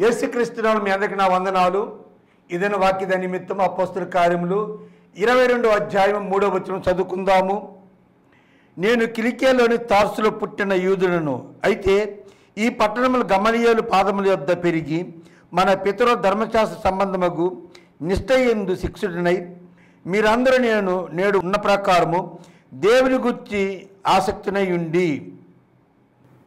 యేసుక్రీస్తునామమున మీ అందరికీ నా వందనాలు. ఇదైన వాక్య నిమిత్తం అపోస్తలుల కార్యములు 22వ అధ్యాయం 3వ వచనం చదువుకుందాము. నేను కిలికియాలోని తార్సులో పుట్టిన యూదులను, అయితే ఈ పట్టణములు గమలీయేలు పాదముల యొద్ద పెరిగి మన పితరుల ధర్మశాస్త్ర సంబంధమగు నిష్ఠయందు శిక్షుడినై మీరందరూ నేడు ఉన్న ప్రకారము దేవుని గురించి ఆసక్తినై ఉండి.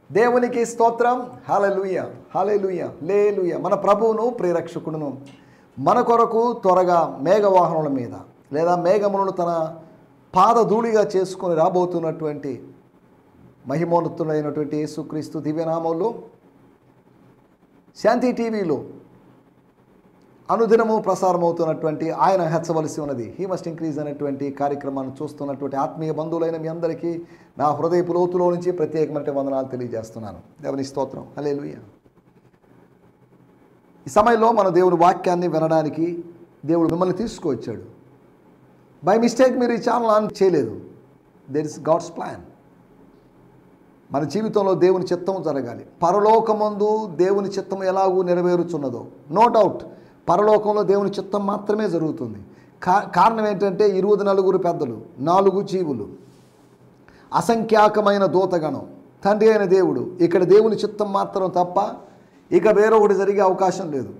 దేవునికి స్తోత్రం. హల్లెలూయా, హల్లెలూయా, హల్లెలూయా. మన ప్రభువును ప్రియరక్షకుడును మన కొరకు త్వరగా మేఘవాహనముల మీద లేదా మేఘములను తన పాదధూళిగా చేసుకొని రాబోతున్నటువంటి మహిమోన్నతుడైనటువంటి యేసుక్రీస్తు దివ్యనామంలో శాంతి టీవీలో అనుదినము ప్రసారమవుతున్నటువంటి ఆయన హెచ్చవలసి ఉన్నది, హీ మస్ట్ ఇంక్రీజ్ అనేటువంటి కార్యక్రమాన్ని చూస్తున్నటువంటి ఆత్మీయ బంధువులైన మీ అందరికీ నా హృదయపు లోతులో నుంచి ప్రత్యేకమైన వందనాలు తెలియజేస్తున్నాను. దేవుని స్తోత్రం. హల్లెలూయా. ఈ సమయంలో మన దేవుని వాక్యాన్ని వినడానికి దేవుడు మిమ్మల్ని తీసుకువచ్చాడు. బై మిస్టేక్ మీరు ఈ ఛానల్ ఆన్ చేయలేదు. There is God's plan. మన జీవితంలో దేవుని చిత్తం జరగాలి. పరలోకమందు దేవుని చిత్తం ఎలాగూ నెరవేరుచున్నదో, నో డౌట్ పరలోకంలో దేవుని చిత్తం మాత్రమే జరుగుతుంది. కారణం ఏంటంటే 24 పెద్దలు, 4 జీవులు, అసంఖ్యాకమైన దూతగణం, తండ్రి అయిన దేవుడు, ఇక్కడ దేవుని చిత్తం మాత్రం తప్ప ఇక వేరొకటి జరిగే అవకాశం లేదు.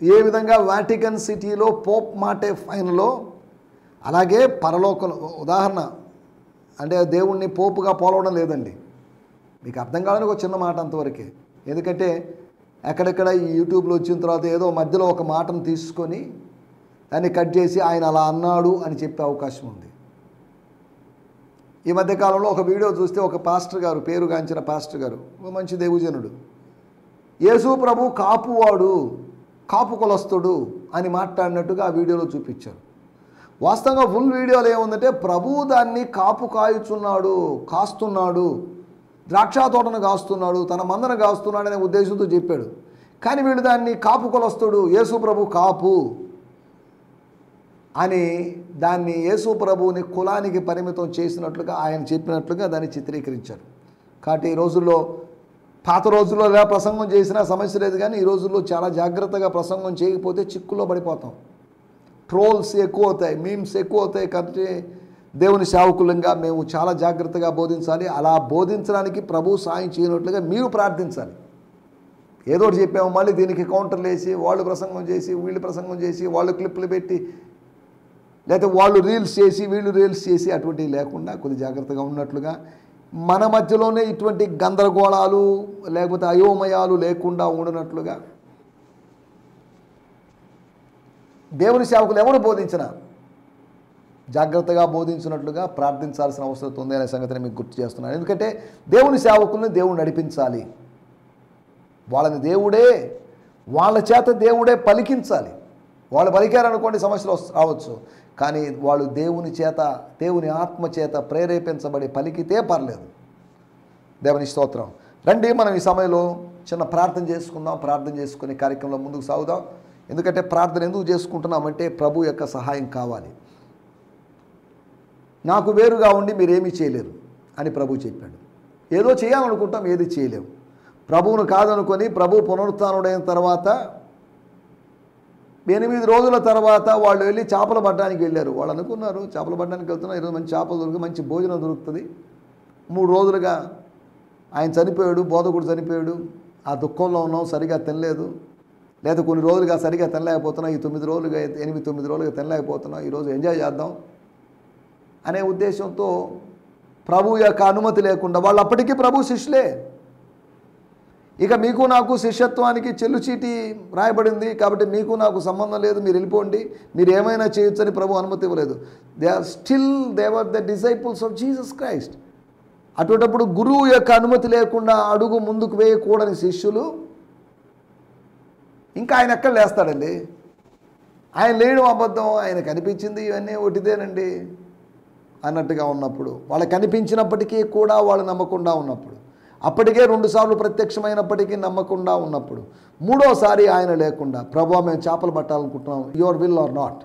ఏ విధంగా వాటికన్ సిటీలో పోప్ మాటే ఫైన్లో, అలాగే పరలోకంలో ఉదాహరణ అంటే దేవుణ్ణి పోపుగా పోలవడం లేదండి. మీకు అర్థం కావాలని ఒక చిన్న మాట అంతవరకే. ఎందుకంటే ఎక్కడెక్కడ ఈ యూట్యూబ్లో వచ్చిన తర్వాత ఏదో మధ్యలో ఒక మాటను తీసుకొని దాన్ని కట్ చేసి ఆయన అలా అన్నాడు అని చెప్పే అవకాశం ఉంది. ఈ మధ్యకాలంలో ఒక వీడియో చూస్తే ఒక పాస్టర్ గారు, పేరుగాంచిన పాస్టర్ గారు, ఒక మంచి దేవుజనుడు, యేసు ప్రభు కాపువాడు, కాపు కులస్తుడు అని మాట్లాడినట్టుగా ఆ వీడియోలో చూపించారు. వాస్తవంగా ఫుల్ వీడియోలో ఏముందంటే ప్రభువు దాన్ని కాపు కాయుచున్నాడు, కాస్తున్నాడు, ద్రాక్ష తోటను కాస్తున్నాడు, తన మందను కాస్తున్నాడు అనే ఉద్దేశంతో చెప్పాడు. కానీ వీళ్ళు దాన్ని కాపు కులస్తుడు, యేసు ప్రభు కాపు అని దాన్ని యేసు ప్రభువుని కులానికి పరిమితం చేసినట్లుగా ఆయన చెప్పినట్లుగా దాన్ని చిత్రీకరించారు. కాబట్టి ఈ రోజుల్లో, పాత రోజుల్లో ఎలా ప్రసంగం చేసినా సమస్య లేదు, కానీ ఈ రోజుల్లో చాలా జాగ్రత్తగా ప్రసంగం చేయకపోతే చిక్కుల్లో పడిపోతాం. ట్రోల్స్ ఎక్కువ అవుతాయి, మీమ్స్ ఎక్కువ అవుతాయి. కాబట్టి దేవుని సేవకులంగా మేము చాలా జాగ్రత్తగా బోధించాలి. అలా బోధించడానికి ప్రభు సాయం చేయనట్లుగా మీరు ప్రార్థించాలి. ఏదో ఒకటి చెప్పాము మళ్ళీ దీనికి కౌంటర్లు వేసి వాళ్ళు ప్రసంగం చేసి వీళ్ళు ప్రసంగం చేసి వాళ్ళు క్లిప్పులు పెట్టి లేకపోతే వాళ్ళు రీల్స్ చేసి వీళ్ళు రీల్స్ చేసి అటువంటివి లేకుండా కొద్ది జాగ్రత్తగా ఉన్నట్లుగా మన మధ్యలోనే ఇటువంటి గందరగోళాలు లేకపోతే అయోమయాలు లేకుండా ఉండనట్లుగా దేవుని సేవకులు ఎవరు బోధించినా జాగ్రత్తగా బోధించినట్లుగా ప్రార్థించాల్సిన అవసరం ఉంది అనే సంగతిని మీకు గుర్తు చేస్తున్నాను. ఎందుకంటే దేవుని సేవకుల్ని దేవుడు నడిపించాలి. వాళ్ళని దేవుడే, వాళ్ళ చేత దేవుడే పలికించాలి. వాళ్ళు పలికారనుకోండి సమస్యలు రావచ్చు, కానీ వాళ్ళు దేవుని చేత, దేవుని ఆత్మ చేత ప్రేరేపించబడి పలికితే పర్లేదు. దేవుని స్తోత్రం. రండి మనం ఈ సమయంలో చిన్న ప్రార్థన చేసుకుందాం. ప్రార్థన చేసుకునే కార్యక్రమంలో ముందుకు సాగుదాం. ఎందుకంటే ప్రార్థన ఎందుకు చేసుకుంటున్నామంటే ప్రభు యొక్క సహాయం కావాలి. నాకు వేరుగా ఉండి మీరేమీ చేయలేరు అని ప్రభు చెప్పాడు. ఏదో చేయాలనుకుంటాం, ఏది చేయలేము. ప్రభువును కాదనుకొని ప్రభు పునరుత్థానుడైన తర్వాత 8 రోజుల తర్వాత వాళ్ళు వెళ్ళి చేపలు పట్టడానికి వెళ్ళారు. వాళ్ళు అనుకున్నారు చేపలు పట్టడానికి వెళ్తున్నారు, ఈరోజు మంచి చేపలు దొరికి మంచి భోజనం దొరుకుతుంది. 3 రోజులుగా ఆయన చనిపోయాడు, బోధకుడు చనిపోయాడు, ఆ దుఃఖంలో ఉన్నాం, సరిగా తినలేదు, లేదా కొన్ని రోజులుగా సరిగా తినలేకపోతున్నాం, ఈ 9 రోజులుగా 8-9 రోజులుగా తినలేకపోతున్నాం, ఈరోజు ఎంజాయ్ చేద్దాం అనే ఉద్దేశంతో ప్రభు యొక్క అనుమతి లేకుండా వాళ్ళు అప్పటికీ ప్రభు శిష్యులే. ఇక మీకు నాకు శిష్యత్వానికి చెల్లుచీటి రాయబడింది కాబట్టి మీకు నాకు సంబంధం లేదు, మీరు వెళ్ళిపోండి, మీరు ఏమైనా చేయొచ్చని ప్రభు అనుమతి ఇవ్వలేదు. They were the disciples of Jesus Christ. అటువంటిప్పుడు గురువు యొక్క అనుమతి లేకుండా అడుగు ముందుకు వేయకూడని శిష్యులు ఇంకా ఆయన ఎక్కడ లేస్తాడండి? ఆయన లేయడం అబద్ధం, ఆయన కనిపించింది ఇవన్నీ ఒకటిదేనండి అన్నట్టుగా ఉన్నప్పుడు, వాళ్ళకి కనిపించినప్పటికీ కూడా వాళ్ళు నమ్మకుండా ఉన్నప్పుడు, అప్పటికే 2 సార్లు ప్రత్యక్షమైనప్పటికీ నమ్మకుండా ఉన్నప్పుడు, 3వసారి ఆయన లేకుండా ప్రభువా మేము చేపలు పట్టాలనుకుంటున్నాం, యువర్ విల్ ఆర్ నాట్,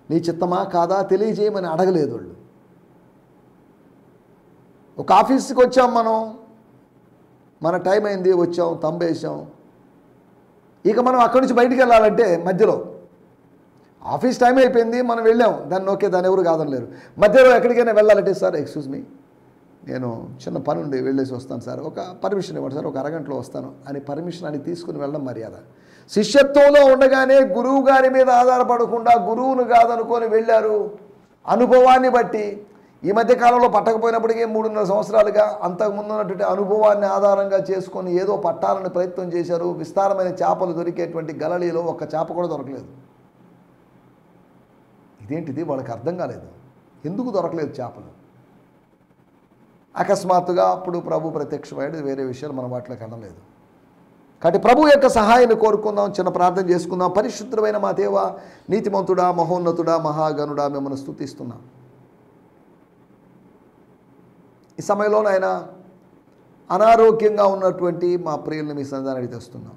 నీ చిత్తమా కాదా తెలియజేయమని అడగలేదు వాళ్ళు. ఒక ఆఫీస్కి వచ్చాం, మన టైం అయింది, వచ్చాం, తంబేసాం, ఇక మనం అక్కడి నుంచి బయటికి వెళ్ళాలంటే మధ్యలో ఆఫీస్ టైం అయిపోయింది, మనం వెళ్ళాం, దాన్ని ఓకే, దాన్ని ఎవరు కాదనలేరు. మధ్యలో ఎక్కడికైనా వెళ్ళాలంటే సార్ ఎక్స్క్యూజ్ మీ, నేను చిన్న పని ఉండి వెళ్ళేసి వస్తాను సార్, ఒక పర్మిషన్ ఇవ్వండి సార్, ఒక అరగంటలో వస్తాను అని పర్మిషన్ అని తీసుకుని వెళ్ళడం మర్యాద. శిష్యత్వంలో ఉండగానే గురువు గారి మీద ఆధారపడకుండా గురువును కాదనుకొని వెళ్ళారు. అనుభవాన్ని బట్టి ఈ మధ్య కాలంలో పట్టకపోయినప్పటికీ 3.5 సంవత్సరాలుగా అంతకుముందు ఉన్నటువంటి అనుభవాన్ని ఆధారంగా చేసుకొని ఏదో పట్టాలని ప్రయత్నం చేశారు. విస్తారమైన చేపలు దొరికేటువంటి గలలీలో ఒక్క చేప కూడా దొరకలేదు. ఇదేంటిది వాళ్ళకి అర్థం కాలేదు, ఎందుకు దొరకలేదు చేపలు. అకస్మాత్తుగా అప్పుడు ప్రభు ప్రత్యక్షమయ్యాడు. వేరే విషయాలు మనం వాటిలోకి అనలేదు. కాబట్టి ప్రభు యొక్క సహాయాన్ని కోరుకుందాం, చిన్న ప్రార్థన చేసుకుందాం. పరిశుద్ధమైన మా దేవ, నీతిమంతుడా, మహోన్నతుడా, మహాగణుడా, మిమ్మల్ని స్తుతిస్తున్నాం. ఈ సమయంలో నాయన అనారోగ్యంగా ఉన్నటువంటి మా ప్రియుల్ని మీ సన్నిధానానికి తెస్తున్నాం.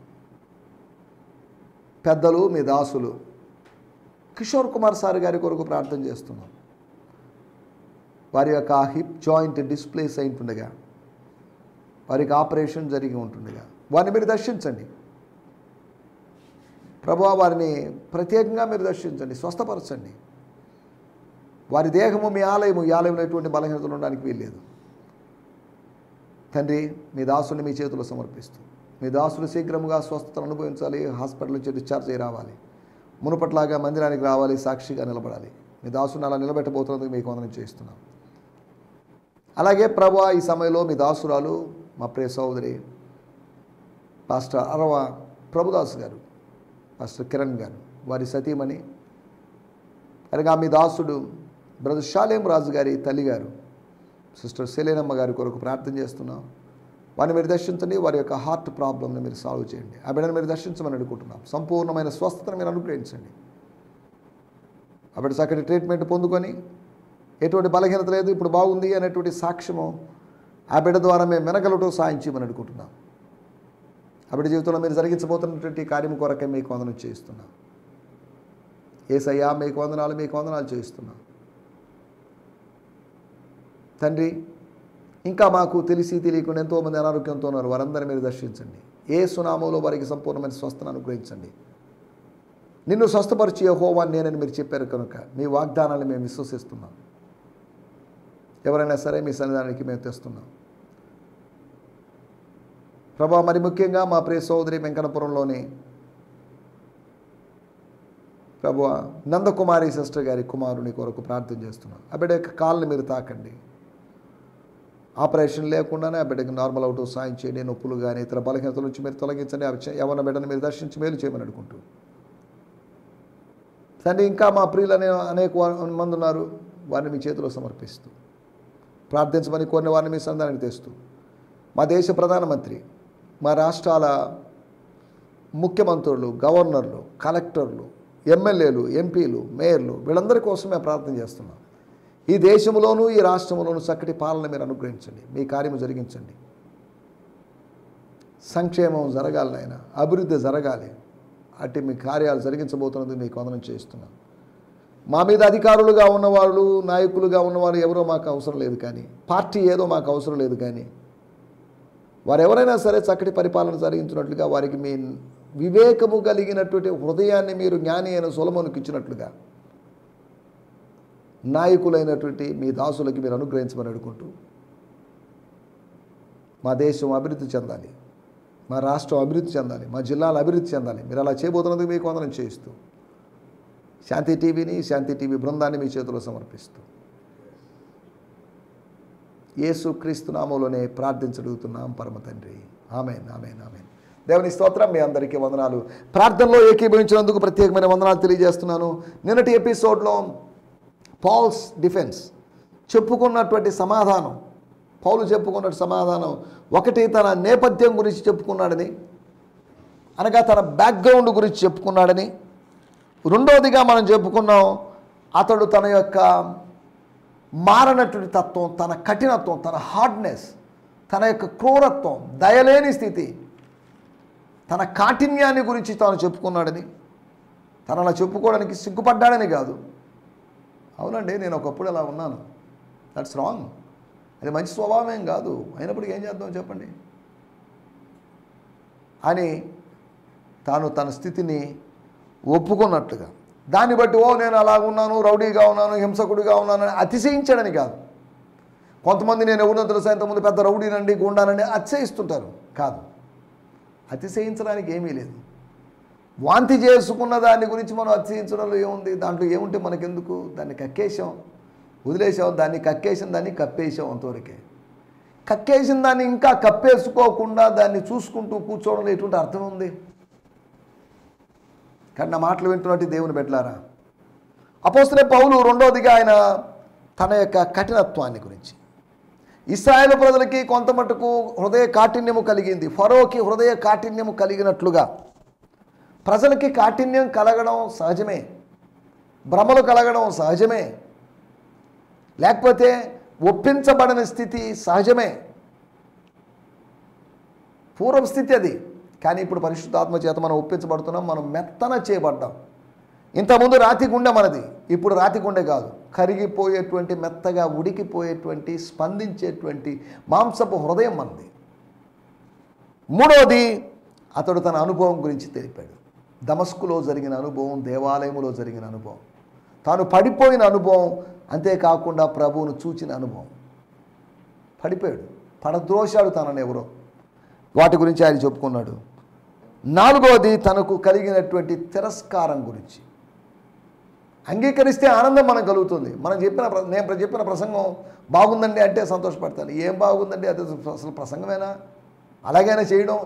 పెద్దలు మీ దాసులు కిషోర్ కుమార్ సార్ గారి కొరకు ప్రార్థన చేస్తున్నాం. వారి యొక్క హిప్ జాయింట్ డిస్ప్లేస్ అయి ఉంటుండగా, వారికి ఆపరేషన్ జరిగి ఉంటుండగా వారిని మీరు దర్శించండి ప్రభువా. వారిని ప్రత్యేకంగా మీరు దర్శించండి, స్వస్థపరచండి. వారి దేహము మీ ఆలయము, ఈ ఆలయంలో ఎటువంటి బలహీనతలు ఉండడానికి వీల్లేదు. తండ్రి, మీ దాసుని మీ చేతుల్లో సమర్పిస్తూ, మీ దాసులు శీఘ్రముగా స్వస్థతను అనుభవించాలి, హాస్పిటల్ నుంచి డిశ్చార్జ్ అయ్యి రావాలి, మునుపట్లాగా మందిరానికి రావాలి, సాక్షిగా నిలబడాలి. మీ దాసుని అలా నిలబెట్టబోతున్నందుకు మీకు వందనం చేస్తున్నాం. అలాగే ప్రభువా, ఈ సమయంలో మీ దాసురాలు మా ప్రియ సోదరి పాస్టర్ అరవ ప్రభుదాస్ గారు, పాస్టర్ కిరణ్ గారు, వారి సతీమణి, అలాగా మీ దాసుడు బ్రదర్ షాలేం రాజు గారి తల్లిగారు సిస్టర్ సెలేనమ్మ గారి కొరకు ప్రార్థన చేస్తున్నాం. వారిని మీరు దర్శించండి, వారి యొక్క హార్ట్ ప్రాబ్లమ్ని మీరు సాల్వ్ చేయండి. ఆ బిడ్డను మీరు దర్శించమని అనుకుంటున్నాం. సంపూర్ణమైన స్వస్థతను మీరు అనుగ్రహించండి. ఆ బిడ్డ చక్కటి ట్రీట్మెంట్ పొందుకొని ఎటువంటి బలహీనత లేదు, ఇప్పుడు బాగుంది అనేటువంటి సాక్ష్యము ఆ బిడ్డ ద్వారా మేము వెనకలటో సాయం చేయమని అనుకుంటున్నాం. ఆ బిడ్డ జీవితంలో మీరు జరిగించబోతున్నటువంటి కార్యం కొరకే మీకు వందనం చేయిస్తున్నాం. యేసయ్యా, మీకు వందనాలు, మీకు వందనాలు చేయిస్తున్నాం. తండ్రి, ఇంకా మాకు తెలిసి తెలియకుండా ఎంతోమంది అనారోగ్యంతో ఉన్నారు, వారందరినీ మీరు దర్శించండి. యేసు నామములో వారికి సంపూర్ణమైన స్వస్థను అనుగ్రహించండి. నిన్ను స్వస్థపరిచి యెహోవా నేనని మీరు చెప్పారు కనుక మీ వాగ్దానాన్ని మేము విశ్వసిస్తున్నాం. ఎవరైనా సరే మీ సన్నిధానానికి మేము తెస్తున్నాం ప్రభా. మరి ముఖ్యంగా మా ప్రియ సోదరి వెంకన్నపురంలోని ప్రభువా నందకుమారి సిస్టర్ గారి కుమారుని కొరకు ప్రార్థన చేస్తున్నాం. ఆ బిడ్డ యొక్క కాళ్ళని మీరు తాకండి, ఆపరేషన్ లేకుండానే ఆ బిడ్డకి నార్మల్ అవుట్ సాయం చేయండి. నొప్పులు కానీ ఇతర బలహీనతల నుంచి మీరు తొలగించండి. ఎవరిన బిడ్డను మీరు దర్శించి మేలు చేయమని అడుగుంటూ తండ్రి, ఇంకా మా ప్రియులనే అనేక మంది ఉన్నారు, వారిని మీ చేతిలో సమర్పిస్తూ ప్రార్థించమని కొన్ని వారిని మీ సంధానానికి తెస్తూ, మా దేశ ప్రధానమంత్రి, మా రాష్ట్రాల ముఖ్యమంత్రులు, గవర్నర్లు, కలెక్టర్లు, ఎమ్మెల్యేలు, ఎంపీలు, మేయర్లు, వీళ్ళందరి కోసం మేము ప్రార్థన చేస్తున్నాం. ఈ దేశంలోనూ ఈ రాష్ట్రంలోనూ చక్కటి పాలన మీరు అనుగ్రహించండి, మీ కార్యము జరిగించండి. సంక్షేమం జరగాలి నాయన, అభివృద్ధి జరగాలి. అట్టి మీ కార్యాలు జరిగించబోతున్నది మీకు వందనం చేస్తున్నాం. మా మీద అధికారులుగా ఉన్నవాళ్ళు, నాయకులుగా ఉన్నవాళ్ళు ఎవరో మాకు అవసరం లేదు, కానీ పార్టీ ఏదో మాకు అవసరం లేదు, కానీ వారు ఎవరైనా సరే చక్కటి పరిపాలన జరిగించినట్లుగా వారికి మీ వివేకము కలిగినటువంటి హృదయాన్ని మీరు జ్ఞాని అయిన సొలొమోనుకు ఇచ్చినట్లుగా నాయకులైనటువంటి మీ దాసులకి మీరు అనుగ్రహించమని అడుగుంటూ, మా దేశం అభివృద్ధి చెందాలి, మా రాష్ట్రం అభివృద్ధి చెందాలి, మా జిల్లాలు అభివృద్ధి చెందాలి. మీరు అలా చేయబోతున్నందుకు మీకు వందనం చేయిస్తూ, శాంతి టీవీని, శాంతి టీవీ బృందాన్ని మీ చేతిలో సమర్పిస్తూ యేసు క్రీస్తు నామములోనే ప్రార్థించడుగుతున్నాం పరమ తండ్రి. ఆమేన్, ఆమేన్, ఆమేన్. దేవుని స్తోత్రం. మీ అందరికీ వందనాలు. ప్రార్థనలో ఏకీభవించినందుకు ప్రత్యేకమైన వందనాలు తెలియజేస్తున్నాను. నిన్నటి ఎపిసోడ్లో పాల్స్ డిఫెన్స్ చెప్పుకున్నటువంటి సమాధానం, పౌలు చెప్పుకున్నటువంటి సమాధానం ఒకటి తన నేపథ్యం గురించి చెప్పుకున్నాడని, అనగా తన బ్యాక్గ్రౌండ్ గురించి చెప్పుకున్నాడని. రెండోదిగా మనం చెప్పుకున్నాం, అతడు తన యొక్క మారనటువంటి తత్వం, తన కఠినత్వం, తన హార్డ్నెస్, తన యొక్క క్రూరత్వం, దయలేని స్థితి, తన కాఠిన్యాన్ని గురించి తాను చెప్పుకున్నాడని. తను అలా చెప్పుకోవడానికి సిగ్గుపడ్డాడని కాదు. అవునండి, నేను ఒకప్పుడు అలా ఉన్నాను, దట్స్ రాంగ్, అది మంచి స్వభావం ఏం కాదు, అయినప్పటికీ ఏం చేద్దాం చెప్పండి అని తాను తన స్థితిని ఒప్పుకున్నట్లుగా. దాన్ని బట్టి నేను అలా ఉన్నాను, రౌడీగా ఉన్నాను, హింసకుడిగా ఉన్నాను అని అతిశయించాడని కాదు. కొంతమంది నేను ఎవరినో తెలుసా, ఇంతకుముందు పెద్ద రౌడీనండి, గుండానండి అతిశయిస్తుంటారు. కాదు, అతిశయించడానికి ఏమీ లేదు. వాంతి చేసుకున్న దాని గురించి మనం అతిశయించడంలో ఏముంది? దాంట్లో ఏముంటే మనకెందుకు? దాన్ని కక్కేసాం, వదిలేసాం, దాన్ని కక్కేసిన దాన్ని కప్పేసాం, అంతవరకే. కక్కేసిన దాన్ని ఇంకా కప్పేసుకోకుండా దాన్ని చూసుకుంటూ కూర్చోవడంలో ఎటువంటి అర్థం ఉంది? కానీ నా మాటలు వింటున్నట్టు దేవుని బిడ్డలారా, అపోస్తలుడైన పౌలు రెండోదిగా ఆయన తన యొక్క కఠినత్వాన్ని గురించి, ఇశ్రాయేలు ప్రజలకి కొంత మటుకు హృదయ కాఠిన్యము కలిగింది, ఫరోకి హృదయ కాఠిన్యము కలిగినట్లుగా ప్రజలకి కాఠిన్యం కలగడం సహజమే, భ్రమలు కలగడం సహజమే, లేకపోతే ఒప్పించబడని స్థితి సహజమే, పూర్వ స్థితి అది. కానీ ఇప్పుడు పరిశుద్ధాత్మ చేత మనం ఒప్పించబడుతున్నాం, మనం మెత్తన చేయబడ్డాం. ఇంతకుముందు రాతి గుండె మనది, ఇప్పుడు రాతి గుండె కాదు, కరిగిపోయేటువంటి, మెత్తగా ఉడికిపోయేటువంటి, స్పందించేటువంటి మాంసపు హృదయం మనది. మూడవది, అతడు తన అనుభవం గురించి తెలిపాడు. దమస్కులో జరిగిన అనుభవం, దేవాలయంలో జరిగిన అనుభవం, తాను పడిపోయిన అనుభవం, అంతేకాకుండా ప్రభువును చూచిన అనుభవం. పడిపోయాడు, పడద్రోశాడు తనని ఎవరో, వాటి గురించి ఆయన చెప్పుకున్నాడు. నాలుగవది, తనకు కలిగినటువంటి తిరస్కారం గురించి. అంగీకరిస్తే ఆనందం మనకు కలుగుతుంది. నేను చెప్పిన ప్రసంగం బాగుందండి అంటే సంతోషపడతాను. ఏం బాగుందండి? అది అసలు ప్రసంగమేనా? అలాగైనా చేయడం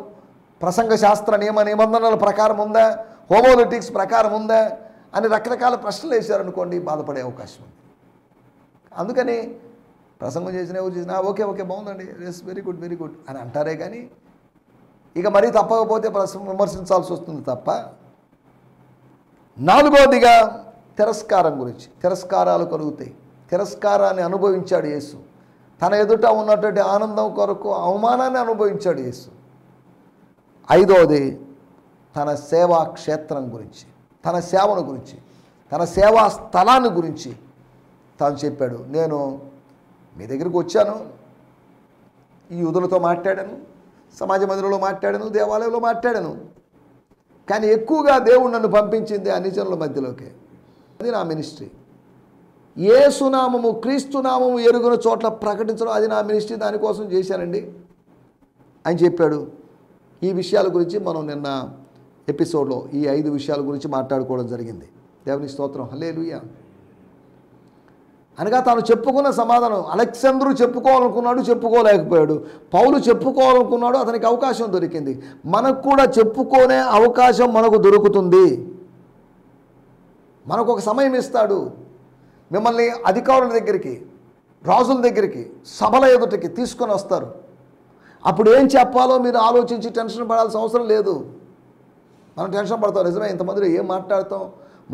ప్రసంగ శాస్త్ర నిబంధనల ప్రకారం ఉందా, హోమోలిటిక్స్ ప్రకారం ఉందా అని రకరకాల ప్రశ్నలు వేశారనుకోండి, బాధపడే అవకాశం ఉంది. అందుకని ప్రసంగం చేసినా ఓకే బాగుందండి, ఎస్ వెరీ గుడ్ అని అంటారే కానీ ఇక మరీ తప్పకపోతే విమర్శించాల్సి వస్తుంది తప్ప. నాలుగవదిగా తిరస్కారం గురించి. తిరస్కారాలు కలుగుతాయి. తిరస్కారాన్ని అనుభవించాడు యేసు. తన ఎదుట ఉన్నటువంటి ఆనందం కొరకు అవమానాన్ని అనుభవించాడు యేసు. ఐదవది, తన సేవా క్షేత్రం గురించి, తన సేవను గురించి, తన సేవా స్థలాన్ని గురించి తాను చెప్పాడు. నేను మీ దగ్గరికి వచ్చాను, ఈ యూదులతో మాట్లాడాను, సమాజ మందిరంలో మాట్లాడాను, దేవాలయంలో మాట్లాడాను, కానీ ఎక్కువగా దేవుడు నన్ను పంపించింది అన్యజనుల మధ్యలోకి. అది నా మినిస్ట్రీ. యేసునామము, క్రీస్తునామము ఎరుగున చోట్ల ప్రకటించడం, అది నా మినిస్ట్రీ, దానికోసం చేశానండి అని చెప్పాడు. ఈ విషయాల గురించి మనం నిన్న ఎపిసోడ్లో ఈ 5 విషయాల గురించి మాట్లాడుకోవడం జరిగింది. దేవుని స్తోత్రం, హల్లెలూయా. అనగా తాను చెప్పుకున్న సమాధానం. అలెగ్జాంద్రు చెప్పుకోవాలనుకున్నాడు, చెప్పుకోలేకపోయాడు. పౌలు చెప్పుకోవాలనుకున్నాడు, అతనికి అవకాశం దొరికింది. మనకు కూడా చెప్పుకునే అవకాశం మనకు దొరుకుతుంది. మనకు ఒక సమయం ఇస్తాడు. మిమ్మల్ని అధికారుల దగ్గరికి, రాజుల దగ్గరికి, సభల ఎదుటికి తీసుకొని వస్తారు. అప్పుడు ఏం చెప్పాలో మీరు ఆలోచించి టెన్షన్ పడాల్సిన అవసరం లేదు. మనం టెన్షన్ పడతాం, నిజమే, ఇంతమందిలో ఏం మాట్లాడతాం,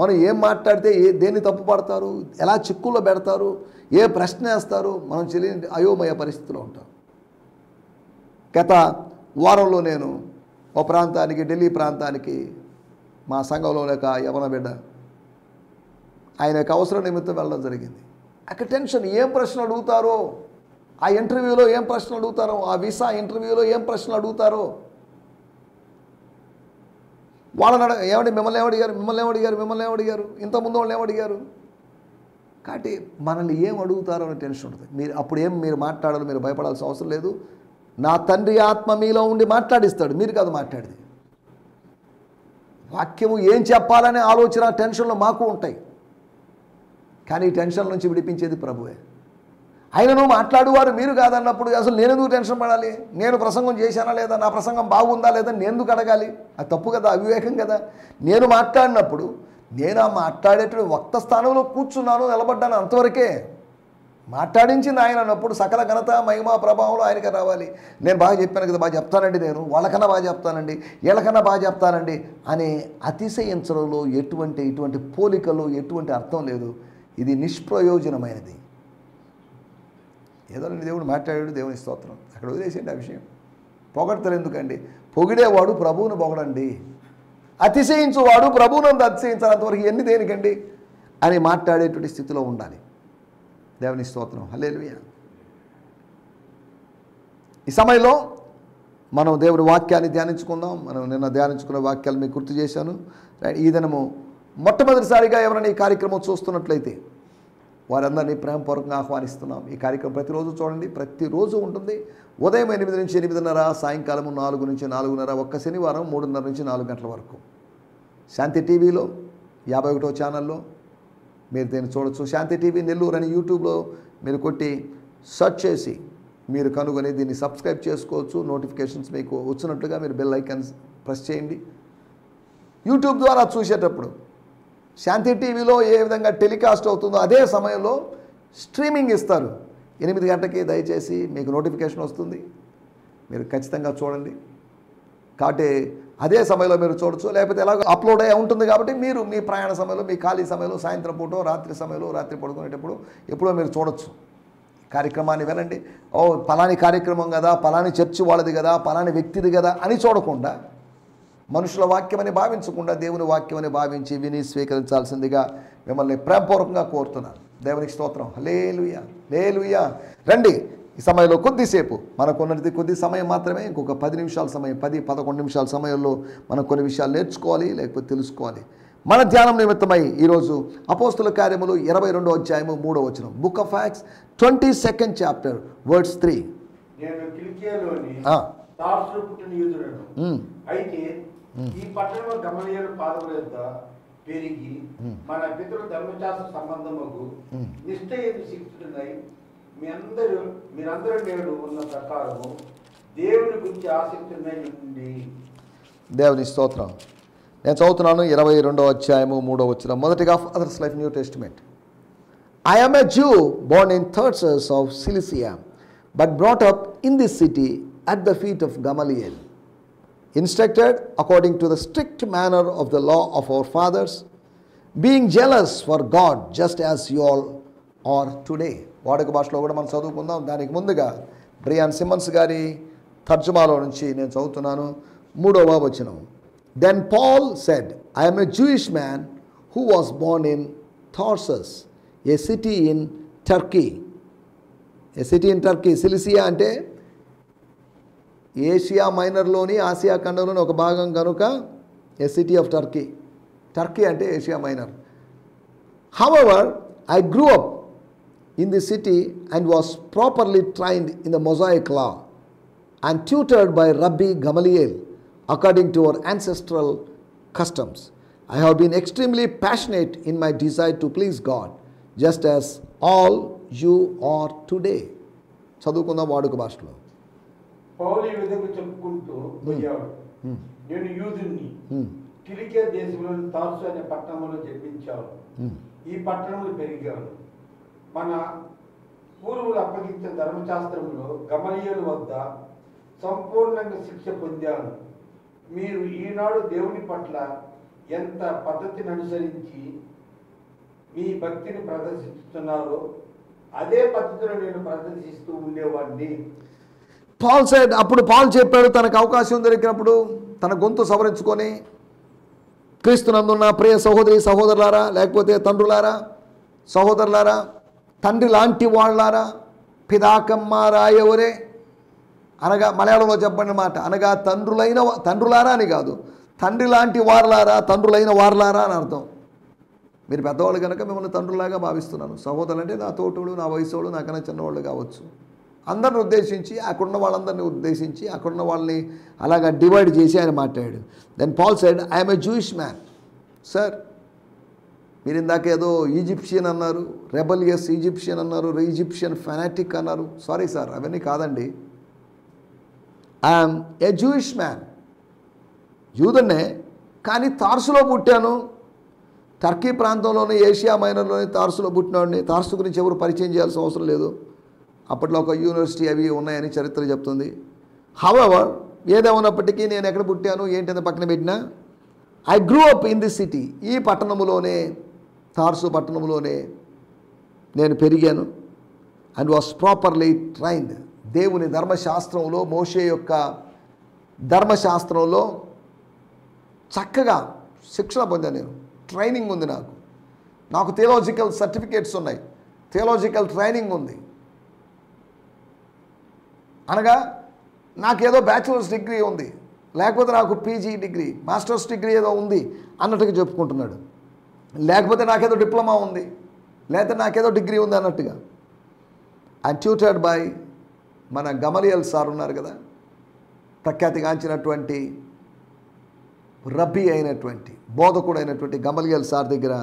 మనం ఏం మాట్లాడితే దేన్ని తప్పు పడతారు, ఎలా చిక్కుల్లో పెడతారు, ఏ ప్రశ్న వేస్తారు, మనం తెలియని అయోమయ పరిస్థితిలో ఉంటాం. గత వారంలో నేను ఓ ప్రాంతానికి, ఢిల్లీ ప్రాంతానికి, మా సంఘంలో లేక యవన బిడ్డ ఆయన యొక్క అవసరం నిమిత్తం వెళ్ళడం జరిగింది. అక్కడ టెన్షన్, ఏం ప్రశ్న అడుగుతారో, ఆ ఇంటర్వ్యూలో ఏం ప్రశ్నలు అడుగుతారో, ఆ వీసా ఇంటర్వ్యూలో ఏం ప్రశ్నలు అడుగుతారో, వాళ్ళని ఏమడి మిమ్మల్ని ఏమడిగారు, ఇంతకుముందు వాళ్ళు ఏమడిగారు. కాబట్టి మనల్ని ఏం అడుగుతారో అని టెన్షన్ ఉంటుంది. అప్పుడు మీరు మాట్లాడాలో మీరు భయపడాల్సిన అవసరం లేదు. నా తండ్రి ఆత్మ మీలో ఉండి మాట్లాడిస్తాడు, మీరు కాదు మాట్లాడేది. వాక్యము ఏం చెప్పాలనే ఆలోచన, టెన్షన్లు మాకు ఉంటాయి, కానీ ఈ టెన్షన్ నుంచి విడిపించేది ప్రభువే. ఆయనను మాట్లాడువారు మీరు కాదన్నప్పుడు అసలు నేను ఎందుకు టెన్షన్ పడాలి? నేను ప్రసంగం చేశానా లేదా, నా ప్రసంగం బాగుందా లేదా నేను ఎందుకు అడగాలి? అది తప్పు కదా, అవివేకం కదా. నేను మాట్లాడినప్పుడు నేను ఆ మాట్లాడేటువంటి వక్త స్థానంలో కూర్చున్నాను, నిలబడ్డాను, అంతవరకే. మాట్లాడించింది ఆయన అన్నప్పుడు సకల ఘనత, మహిమ, ప్రభావంలో ఆయనకి రావాలి. నేను బాగా చెప్పాను కదా, బాగా చెప్తానండి, నేను వాళ్ళకన్నా బాగా చెప్తానండి, వీళ్ళకన్నా బాగా చెప్తానండి అని అతిశయించడంలో ఇటువంటి పోలికలు ఎటువంటి అర్థం లేదు. ఇది నిష్ప్రయోజనమైనది. ఏదో దేవుడు మాట్లాడాడు, దేవుని స్తోత్రం, అక్కడ వదిలేసేయండి ఆ విషయం. పొగడతలు ఎందుకండి? పొగిడేవాడు ప్రభువును పొగడండి, అతిశయించువాడు ప్రభువునందు అతిశయించాలంతవరకు ఎన్ని దేనికండి అని మాట్లాడేటువంటి స్థితిలో ఉండాలి. దేవుని స్తోత్రం, హల్లెలూయా. ఈ సమయంలో మనం దేవుని వాక్యాన్ని ధ్యానించుకుందాం. మనం నిన్న ధ్యానించుకున్న వాక్యాలు మీకు గుర్తు చేశాను. ఈ దినము మొట్టమొదటిసారిగా ఎవరైనా ఈ కార్యక్రమం చూస్తున్నట్లయితే వారందరినీ ప్రేమపూర్వకంగా ఆహ్వానిస్తున్నాం. ఈ కార్యక్రమం ప్రతిరోజు చూడండి, ప్రతిరోజు ఉంటుంది. ఉదయం 8 నుంచి 8:30, సాయంకాలం 4 నుంచి 4:30, ఒక్క శనివారం 3:30 నుంచి 4 గంటల వరకు శాంతి టీవీలో 51వ ఛానల్లో మీరు దీన్ని చూడొచ్చు. శాంతి టీవీ నెల్లూరు అని యూట్యూబ్లో మీరు కొట్టి సెర్చ్ చేసి మీరు కనుగొని దీన్ని సబ్స్క్రైబ్ చేసుకోవచ్చు. నోటిఫికేషన్స్ మీకు వచ్చినట్లుగా మీరు బెల్ ఐకాన్ ప్రెస్ చేయండి. యూట్యూబ్ ద్వారా చూసేటప్పుడు శాంతి టీవీలో ఏ విధంగా టెలికాస్ట్ అవుతుందో అదే సమయంలో స్ట్రీమింగ్ ఇస్తారు. 8 గంటలకి దయచేసి మీకు నోటిఫికేషన్ వస్తుంది, మీరు ఖచ్చితంగా చూడండి. కాబట్టి అదే సమయంలో మీరు చూడొచ్చు. లేకపోతే ఎలాగో అప్లోడ్ అయ్యి ఉంటుంది కాబట్టి మీరు మీ ప్రయాణ సమయంలో, మీ ఖాళీ సమయంలో, సాయంత్రం పూట, రాత్రి సమయంలో, రాత్రి పడుకునేటప్పుడు ఎప్పుడో మీరు చూడొచ్చు. కార్యక్రమాన్ని వినండి. ఓ పలాని కార్యక్రమం కదా, పలాని చర్చి వాళ్ళది కదా, పలాని వ్యక్తిది కదా అని చూడకుండా, మనుషుల వాక్యమని భావించకుండా దేవుని వాక్యమని భావించి విని స్వీకరించాల్సిందిగా మిమ్మల్ని ప్రేమపూర్వకంగా కోరుతున్నాను. దేవునికి స్తోత్రం. హల్లెలూయా, హల్లెలూయా. రండి, ఈ సమయంలో కొద్దిసేపు మనకున్నది కొద్ది సమయం మాత్రమే, ఇంకొక 10 నిమిషాల సమయం, 10-11 నిమిషాల సమయంలో మనం కొన్ని విషయాలు నేర్చుకోవాలి, లేకపోతే తెలుసుకోవాలి. మన ధ్యానం నిమిత్తమై ఈరోజు అపోస్తుల కార్యములు 22వ అధ్యాయము 3వ వచనం, book of acts 22nd chapter words 3. నేను కిలికియాలోని తార్సులో పుట్టిన యూదుడను, అయితే ఈ పట్టణంలో గమలీయేలు పాదముల యొద్ద పెరిగి మన పితరుల ధర్మశాస్త్ర సంబంధముకు నిష్ఠయందు శిక్షితుడై మీరందరూ నేడు ఉన్న ప్రకారము దేవుని గురించి ఆసక్తుడై ఉండి. దేవుని స్తోత్రం. నేను చదువుతున్నాను 22వ అధ్యాయము 3వ వచనం. మొదటిగా fathers life New Testament. I am a Jew born in Tarsus of Cilicia, but brought up in this city at the feet of Gamaliel, instructed according to the strict manner of the law of our fathers, being jealous for God just as you all are today. వాడుక భాషలో కూడా మనం చదువుకుందాం. దానికి ముందుగా Brian Simmons గారి తర్జుమాలో నుంచి నేను చదువుతున్నాను 3వ వచనం. Then Paul said, I am a Jewish man who was born in Tarsus, a city in Turkey. A city in Turkey. Cilicia అంటే ఏషియా మైనర్లోని, ఆసియా ఖండంలోని ఒక భాగం కనుక a city of Turkey. Turkey అంటే Asia Minor. However, I grew up in the city and was properly trained in the Mosaic law and tutored by Rabbi Gamaliel according to our ancestral customs. I have been extremely passionate in my desire to please God, just as all you are today. చదువుకుందాం వాడుక భాషలో. పౌలు ఈ విధంగా చెప్పుకుంటూ పోయాడు, నేను యూదుని, కిలికియా దేశంలోని తార్సు అనే పట్టణంలో జన్మించాను, ఈ పట్టణంలో పెరిగాను. మన పూర్వులు అప్పగించిన ధర్మశాస్త్రంలో గమలీయేలు వద్ద సంపూర్ణంగా శిక్ష పొందాను. మీరు ఈనాడు దేవుని పట్ల ఎంత పద్ధతిని అనుసరించి మీ భక్తిని ప్రదర్శిస్తున్నారో అదే పద్ధతిలో నేను ప్రదర్శిస్తూ ఉండేవాడిని. పాల్ సెడ్, అప్పుడు పాల్ చెప్పాడు, తనకు అవకాశం దొరికినప్పుడు తన గొంతు సవరించుకొని, క్రీస్తునందున్న ప్రియ సహోదరి సహోదరులారా, లేకపోతే తండ్రులారా, సహోదరులారా, తండ్రి లాంటి వాళ్ళారా, పిదాకమ్మారా ఎవరే అనగా మలయాళంలో చెప్పండి మాట, అనగా తండ్రులారా అని కాదు, తండ్రి లాంటి వారలారా, తండ్రులైన వారలారా అని అర్థం. మీరు పెద్దవాళ్ళు కనుక మిమ్మల్ని తండ్రులాగా భావిస్తున్నాను. సహోదరులు అంటే నా తోటోడు, నా వయసోడు, నాకన్నా చిన్నవాళ్ళు కావచ్చు. అందరిని ఉద్దేశించి, అక్కడున్న వాళ్ళందరినీ ఉద్దేశించి, అక్కడున్న వాళ్ళని అలాగా డివైడ్ చేసి ఆయన మాట్లాడాడు. Then Paul said, I'm a Jewish man. Sir, మీరు ఇందాక ఏదో ఈజిప్షియన్ అన్నారు, రెబలియస్ ఈజిప్షియన్ అన్నారు, ఈజిప్షియన్ ఫెనాటిక్ అన్నారు. సారీ సార్, అవన్నీ కాదండి. ఐఎమ్ ఏ జూయిష్ మ్యాన్, యూదున్నే, కానీ తార్సులో పుట్టాను. టర్కీ ప్రాంతంలోని, ఏషియా మైనర్లోని తార్సులో పుట్టినవాడిని. తార్సు గురించి ఎవరు పరిచయం చేయాల్సిన అవసరం లేదు, అప్పట్లో ఒక యూనివర్సిటీ అవి ఉన్నాయని చరిత్ర చెప్తుంది. హవెవర్, ఏదేమన్నప్పటికీ నేను ఎక్కడ పుట్టాను ఏంటంటే పక్కన పెట్టినా, I grew up in the city, ఈ పట్టణంలోనే, తార్సు పట్టణంలోనే నేను పెరిగాను. And was properly trained. దేవుని ధర్మశాస్త్రంలో, మోషే యొక్క ధర్మశాస్త్రంలో చక్కగా శిక్షణ పొందాను నేను. ట్రైనింగ్ ఉంది నాకు థియోలాజికల్ సర్టిఫికేట్స్ ఉన్నాయి, థియోలాజికల్ ట్రైనింగ్ ఉంది. అనగా నాకేదో బ్యాచిలర్స్ డిగ్రీ ఉంది, లేకపోతే నాకు పీజీ డిగ్రీ, మాస్టర్స్ డిగ్రీ ఏదో ఉంది అన్నట్టుగా చెప్పుకుంటున్నాడు. లేకపోతే నాకేదో డిప్లొమా ఉంది, లేకపోతే నాకేదో డిగ్రీ ఉంది అన్నట్టుగా. అండ్ ట్యూటర్డ్ బై మన గమలియల్ సార్ ఉన్నారు కదా, ప్రఖ్యాతిగాంచినటువంటి రబ్బీ అయినటువంటి బోధకుడు అయినటువంటి గమలియల్ సార్ దగ్గర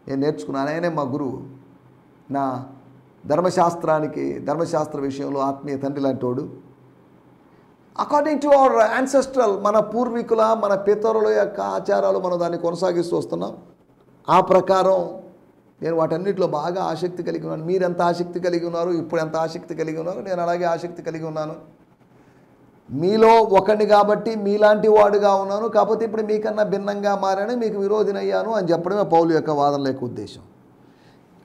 నేను నేర్చుకున్నాను. ఆయనే మా గురువు. నా ధర్మశాస్త్ర విషయంలో ఆత్మీయ తండ్రి లాంటి వాడు. అకార్డింగ్ టు అవర్ యాన్సెస్ట్రల్, మన పూర్వీకుల మన పితరుల యొక్క ఆచారాలు మనం దాన్ని కొనసాగిస్తూ వస్తున్నాం. ఆ ప్రకారం నేను వాటన్నిటిలో బాగా ఆసక్తి కలిగి ఉన్నాను. మీరు ఎంత ఆసక్తి కలిగి ఉన్నారు, ఇప్పుడు ఎంత ఆసక్తి కలిగి ఉన్నారు, నేను అలాగే ఆసక్తి కలిగి ఉన్నాను. మీలో ఒకడిని కాబట్టి మీలాంటి వాడుగా ఉన్నాను, కాకపోతే ఇప్పుడు మీకన్నా భిన్నంగా మారాను, మీకు విరోధినయ్యాను అని చెప్పడమే పౌలు యొక్క వాదన యొక్క ఉద్దేశం.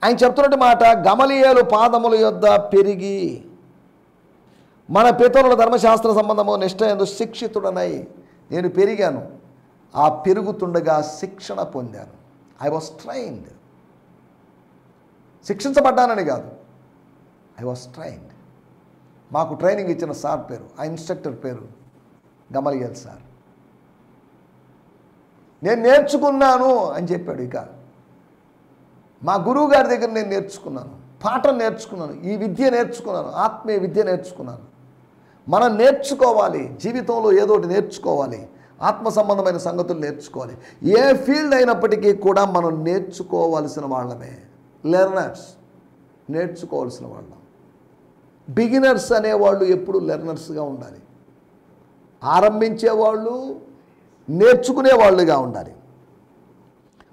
ఆయన చెప్తున్నట్టు మాట, గమలియేలు పాదముల యొద్ద పెరిగి మన పితరుల ధర్మశాస్త్ర సంబంధము నిష్ఠ యందు శిక్షితుడనై నేను పెరిగాను. ఆ పెరుగుతుండగా శిక్షణ పొందాను. I was trained. శిక్షించబడ్డానని కాదు, ఐ వాస్ ట్రైన్డ్. మాకు ట్రైనింగ్ ఇచ్చిన సార్ పేరు, ఆ ఇన్స్ట్రక్టర్ పేరు గమలియల్ సార్. నేను నేర్చుకున్నాను అని చెప్పాడు. ఇక మా గురువు గారి దగ్గర నేను నేర్చుకున్నాను, పాఠం నేర్చుకున్నాను, ఈ విద్య నేర్చుకున్నాను, ఆత్మీయ విద్య నేర్చుకున్నాను. మనం నేర్చుకోవాలి, జీవితంలో ఏదోటి నేర్చుకోవాలి, ఆత్మ సంబంధమైన సంగతులు నేర్చుకోవాలి. ఏ ఫీల్డ్ అయినప్పటికీ కూడా మనం నేర్చుకోవాల్సిన వాళ్ళమే. లెర్నర్స్, నేర్చుకోవాల్సిన వాళ్ళం. బిగినర్స్ అనేవాళ్ళు ఎప్పుడు లెర్నర్స్గా ఉండాలి. ఆరంభించేవాళ్ళు నేర్చుకునేవాళ్ళుగా ఉండాలి.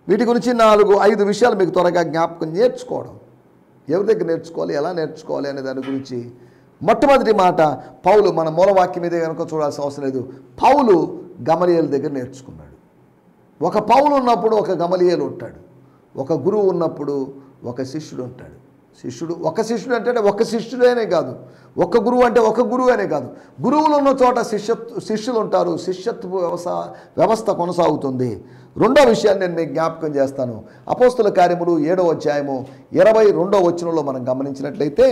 వీటి గురించి 4-5 విషయాలు మీకు త్వరగా జ్ఞాపకం. నేర్చుకోవడం, ఎవరి దగ్గర నేర్చుకోవాలి, ఎలా నేర్చుకోవాలి అనే దాని గురించి మొట్టమొదటి మాట పౌలు, మన మూలవాక్యం మీద కనుక చూడాల్సిన అవసరం లేదు, పౌలు గమలియేలు దగ్గర నేర్చుకున్నాడు. ఒక పౌలు ఉన్నప్పుడు ఒక గమలియేలు ఉంటాడు, ఒక గురువు ఉన్నప్పుడు ఒక శిష్యుడు ఉంటాడు. ఒక శిష్యుడు అంటే ఒక శిష్యుడేనే కాదు, ఒక గురువు అంటే ఒక గురువు అనే కాదు. గురువులు ఉన్న చోట శిష్యులు ఉంటారు, శిష్యత్వ వ్యవస్థ కొనసాగుతుంది. రెండో విషయాన్ని నేను మీకు జ్ఞాపకం చేస్తాను. అపోస్తుల కార్యములు 7వ అధ్యాయము 22వ వచనంలో మనం గమనించినట్లయితే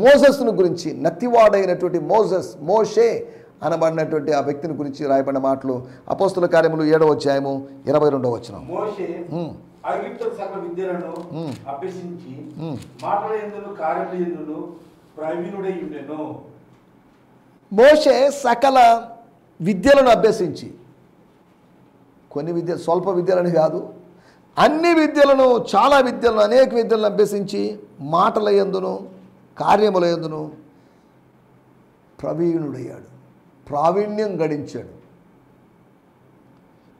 మోసెస్ను గురించి, నత్తివాడైనటువంటి మోషే అనబడినటువంటి ఆ వ్యక్తిని గురించి రాయబడిన మాటలు అపోస్తుల కార్యములు 7వ అధ్యాయము 22వ వచనం. మోషే ఐగుప్తు సకల విద్యలను అభ్యసించి మాటల యందును కార్యముల యందును ప్రవీణుడై ఉండెను. మోషే సకల విద్యలను అభ్యసించి, కొన్ని విద్య స్వల్ప విద్యలని కాదు, అన్ని విద్యలను, చాలా విద్యలను, అనేక విద్యలను అభ్యసించి మాటల యందును కార్యముల యందును ప్రవీణుడయ్యాడు, ప్రావీణ్యం గడించాడు.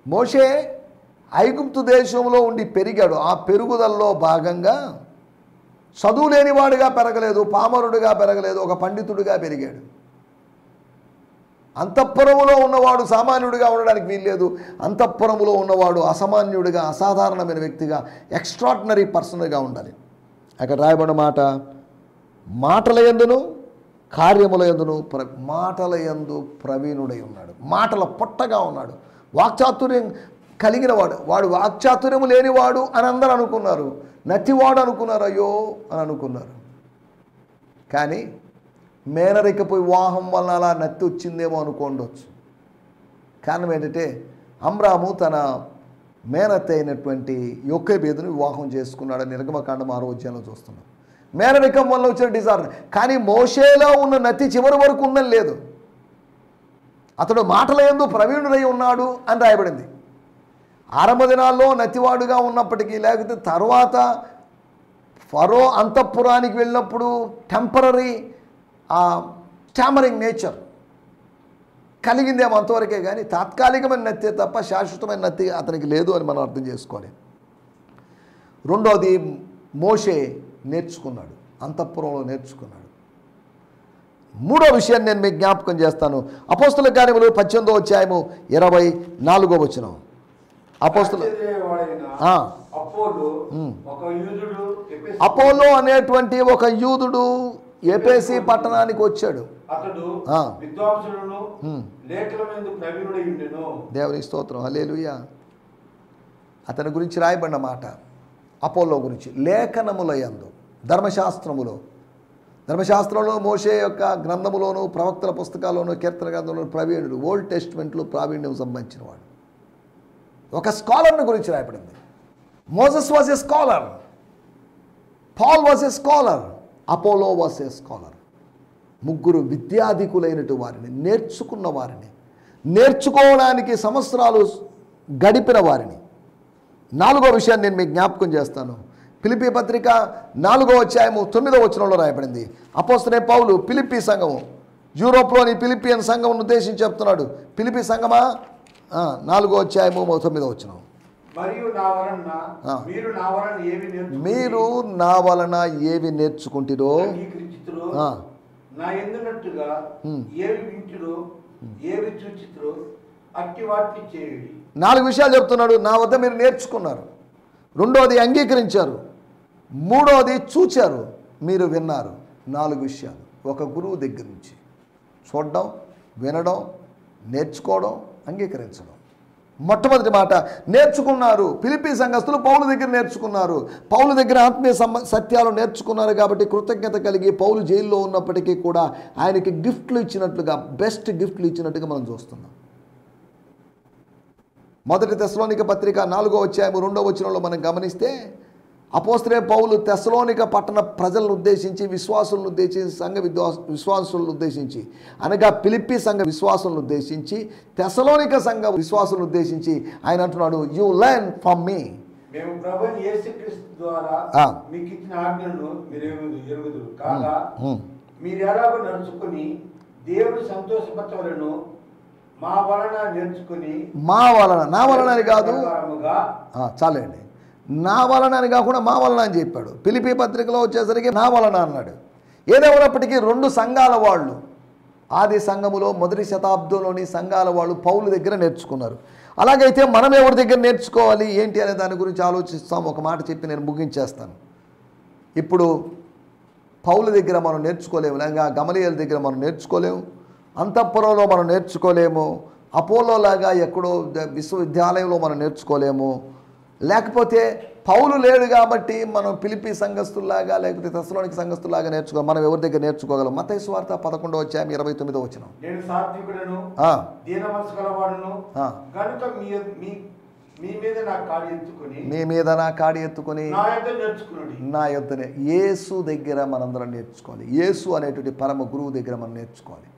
మోషే ఐగుప్తు దేశంలో ఉండి పెరిగాడు. ఆ పెరుగుదలలో భాగంగా చదువు లేనివాడుగా పెరగలేదు, పామరుడుగా పెరగలేదు, ఒక పండితుడిగా పెరిగాడు. అంతఃపురములో ఉన్నవాడు సామాన్యుడిగా ఉండడానికి వీల్లేదు, అంతఃపురములో ఉన్నవాడు అసామాన్యుడిగా, అసాధారణమైన వ్యక్తిగా, ఎక్స్ట్రాడినరీ పర్సన్గా ఉండాలి. అక్కడ రాయబడిన మాట, మాటల యందును కార్యముల యందును మాటల యందు ప్రవీణుడై ఉన్నాడు. మాటల పొట్టగా ఉన్నాడు, వాక్చాతుర్యం కలిగిన వాడు వాక్చాతుర్యము లేనివాడు అని అందరూ అనుకున్నారు, నత్తివాడు అనుకున్నారు, అయ్యో అని అనుకున్నారు. కానీ మేనరికపు వివాహం వలన అలా నత్తి వచ్చిందేమో అనుకోండొచ్చు. కారణం ఏంటంటే అమ్రాము తన మేనత్త అయినటువంటి యొక్కెబేదును వివాహం చేసుకున్నాడని నిర్గమకాండం 6వ అధ్యాయంలో చూస్తున్నాం. మేనరికం వల్ల వచ్చిన డిజార్డర్. కానీ మోషేలో ఉన్న నత్తి చివరి వరకు ఉందని లేదు. అతడు మాటల యందు ప్రవీణుడై ఉన్నాడు అని రాయబడింది. ఆరంభ దినాల్లో నత్తివాడుగా ఉన్నప్పటికీ, లేకపోతే తర్వాత ఫరో అంతఃపురానికి వెళ్ళినప్పుడు టెంపరరీ స్టామరింగ్ నేచర్ కలిగిందేమో అంతవరకే, కానీ తాత్కాలికమైన నత్తే తప్ప శాశ్వతమైన నత్తి అతనికి లేదు అని మనం అర్థం చేసుకోవాలి. రెండోది, మోషే నేర్చుకున్నాడు, అంతఃపురంలో నేర్చుకున్నాడు. మూడో విషయాన్ని నేను మీకు జ్ఞాపకం చేస్తాను. అపోస్తుల కార్యములు 18వ అధ్యాయము 24వ వచనం. అపోలో అనేటువంటి ఒక యూదుడు ఎఫెసీ పట్టణానికి వచ్చాడు. దేవుని స్తోత్రం, హల్లెలూయా. అతని గురించి రాయబడిన మాట, అపోలో గురించి, లేఖనముల యందు, ధర్మశాస్త్రములో ధర్మశాస్త్రంలో మోషే యొక్క గ్రంథములోను, ప్రవక్తల పుస్తకాల్లోను, కీర్తన గ్రంథంలో ప్రవీణుడు, ఓల్డ్ టెస్ట్మెంట్లో ప్రావీణ్యం సంబంధించిన వాడు. ఒక స్కాలర్ని గురించి రాయబడింది. Moses was a scholar, Paul was a scholar, Apollo was a scholar. ముగ్గురు విద్యాధికులైనటు వారిని, నేర్చుకున్న వారిని, నేర్చుకోవడానికి సంవత్సరాలు గడిపిన వారిని. 4వ విషయాన్ని నేను మీకు జ్ఞాపకం చేస్తాను. ఫిలిప్పీ పత్రిక 4వ అధ్యాయము 9వ వచనంలో రాయబడింది. అపోస్తలుడైన పౌలు ఫిలిప్పీ సంఘము, యూరోప్లోని ఫిలిపియన్ సంఘం ఉద్దేశించి చెప్తున్నాడు. ఫిలిప్పీ సంఘమా, 4వ అధ్యాయము 9వ వచనం. మీరు నా వలన ఏవి నేర్చుకుంటారో, నా ఎందునట్టుగా ఏవి వింటురో, ఏవి చూచితురో అట్టి వాటిని చేయుడి. 4 విషయాలు చెప్తున్నాడు. నా వద్ద మీరు నేర్చుకున్నారు, 2వది అంగీకరించారు, 3వది చూచారు, మీరు విన్నారు. 4 విషయాలు ఒక గురువు దగ్గర నుంచి చూడడం, వినడం, నేర్చుకోవడం, అంగీకరించడం. మొట్టమొదటి మాట నేర్చుకున్నారు. ఫిలిప్పీ సంఘస్థులు పౌలు దగ్గర నేర్చుకున్నారు. పౌలు దగ్గర ఆత్మీయ సత్యాలు నేర్చుకున్నారు. కాబట్టి కృతజ్ఞత కలిగి పౌలు జైల్లో ఉన్నప్పటికీ కూడా ఆయనకి గిఫ్ట్లు ఇచ్చినట్లుగా, బెస్ట్ గిఫ్ట్లు ఇచ్చినట్టుగా మనం చూస్తున్నాం. 1 తెస్సలోనిక పత్రిక 4వ అధ్యాయం 2వ వచనంలో మనం గమనిస్తే అపోస్తలుడైన పౌలు తెస్సలోనిక పట్టణ ప్రజలను ఉద్దేశించి, విశ్వాసులను ఉద్దేశించి, సంఘ విశ్వాసులను ఉద్దేశించి, అనగా ఫిలిప్పీ సంఘ విశ్వాసులను ఉద్దేశించి, తెస్సలోనిక సంఘ విశ్వాసులను ఉద్దేశించి ఆయన అంటున్నాడు, యు లెర్న్ ఫ్రమ్ మీ. మేము ప్రభువైన యేసుక్రీస్తు ద్వారా మీకు ఇచ్చిన ఆజ్ఞలను మీరు ఎరుగుదురు కాగా, మీరు ఎలాగో నడుచుకుని దేవుడు సంతోషపరచవలెను మా వలన నేర్చుకుని. మా వలన, నా వలన అని కాదు, చాలండి, నా వలన అని కాకుండా మా వలన అని చెప్పాడు. ఫిలిప్పీ పత్రికలో వచ్చేసరికి నా వలన అన్నాడు. ఏదేమైనప్పటికీ 2 సంఘాల వాళ్ళు, ఆది సంఘములో 1వ శతాబ్దంలోని సంఘాల వాళ్ళు పౌలు దగ్గర నేర్చుకున్నారు. అలాగైతే మనం ఎవరి దగ్గర నేర్చుకోవాలి ఏంటి అనే దాని గురించి ఆలోచిస్తాం. ఒక మాట చెప్పి నేను ముగించేస్తాను. ఇప్పుడు పౌలు దగ్గర మనం నేర్చుకోలేము, లేక గమలీయేలు దగ్గర మనం నేర్చుకోలేము, అంతఃపురంలో మనం నేర్చుకోలేము, అపోలోలాగా ఎక్కడో విశ్వవిద్యాలయంలో మనం నేర్చుకోలేము, లేకపోతే పౌలు లేడు కాబట్టి మనం ఫిలిప్పీ సంఘస్థుల్లాగా లేకపోతే తెస్సలోనిక సంఘస్థుల్లాగా నేర్చుకోవాలి. మనం ఎవరి దగ్గర నేర్చుకోగలం? మత్తయి సువార్త 11వ అధ్యాయం 29వ వచనం. నేను సాత్వికుడను, దీన మనసు గలవాడును కనుక మీ మీద నా కాడి ఎత్తుకొని నా యొద్దనే. యేసు దగ్గర మనందరం నేర్చుకోవాలి. యేసు అనేటువంటి పరమ గురువు దగ్గర మనం నేర్చుకోవాలి.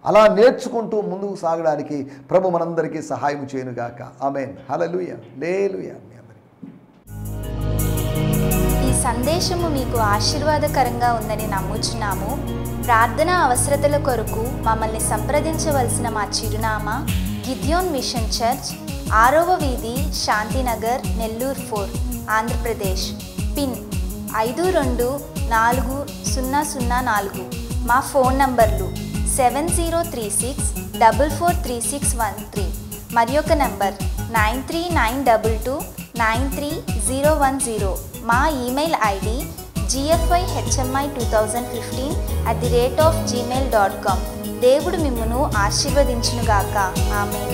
అలా నేర్చుకుంటూ ముందుకు సాగడానికి ప్రభు మనందరికీ సహాయం చేయనుగాక. ఆమేన్. హల్లెలూయా. హల్లెలూయా. ఈ సందేశము మీకు ఆశీర్వాదకరంగా ఉందని నమ్ముచున్నాము. ప్రార్థనా అవసరతల కొరకు మమ్మల్ని సంప్రదించవలసిన మా చిరునామా గిద్యోన్ మిషన్ చర్చ్, 6వ వీధి, శాంతినగర్, నెల్లూరు 4, ఆంధ్రప్రదేశ్. పిన్ 524004. మా ఫోన్ నంబర్లు 7036443613 మరి ఒక నంబర్ 9392293010. మా ఈమెయిల్ ఐడి gfihmi2015@gmail.com. దేవుడు మిమ్మును ఆశీర్వదించునుగాక. ఆమేన్.